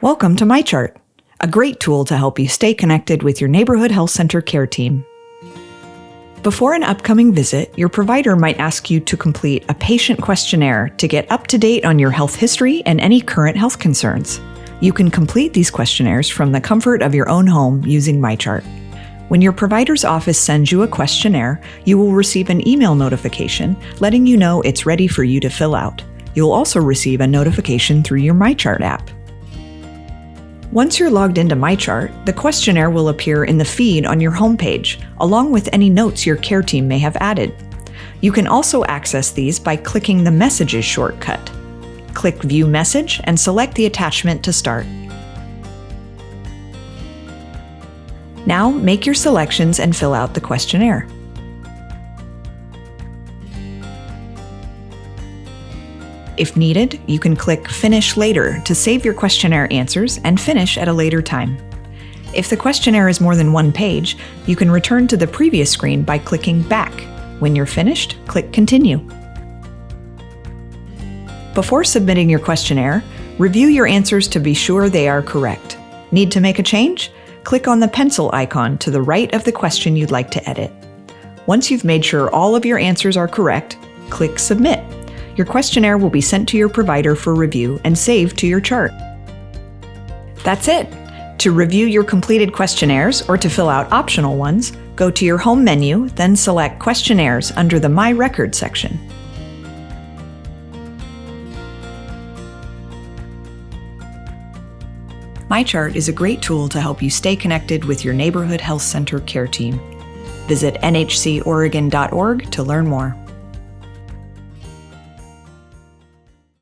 Welcome to MyChart, a great tool to help you stay connected with your neighborhood health center care team. Before an upcoming visit, your provider might ask you to complete a patient questionnaire to get up to date on your health history and any current health concerns. You can complete these questionnaires from the comfort of your own home using MyChart. When your provider's office sends you a questionnaire, you will receive an email notification letting you know it's ready for you to fill out. You'll also receive a notification through your MyChart app. Once you're logged into MyChart, the questionnaire will appear in the feed on your homepage, along with any notes your care team may have added. You can also access these by clicking the Messages shortcut. Click View Message and select the attachment to start. Now make your selections and fill out the questionnaire. If needed, you can click Finish Later to save your questionnaire answers and finish at a later time. If the questionnaire is more than one page, you can return to the previous screen by clicking Back. When you're finished, click Continue. Before submitting your questionnaire, review your answers to be sure they are correct. Need to make a change? Click on the pencil icon to the right of the question you'd like to edit. Once you've made sure all of your answers are correct, click Submit. Your questionnaire will be sent to your provider for review and saved to your chart. That's it. To review your completed questionnaires or to fill out optional ones, go to your home menu, then select Questionnaires under the My Record section. MyChart is a great tool to help you stay connected with your neighborhood health center care team. Visit nhcoregon.org to learn more.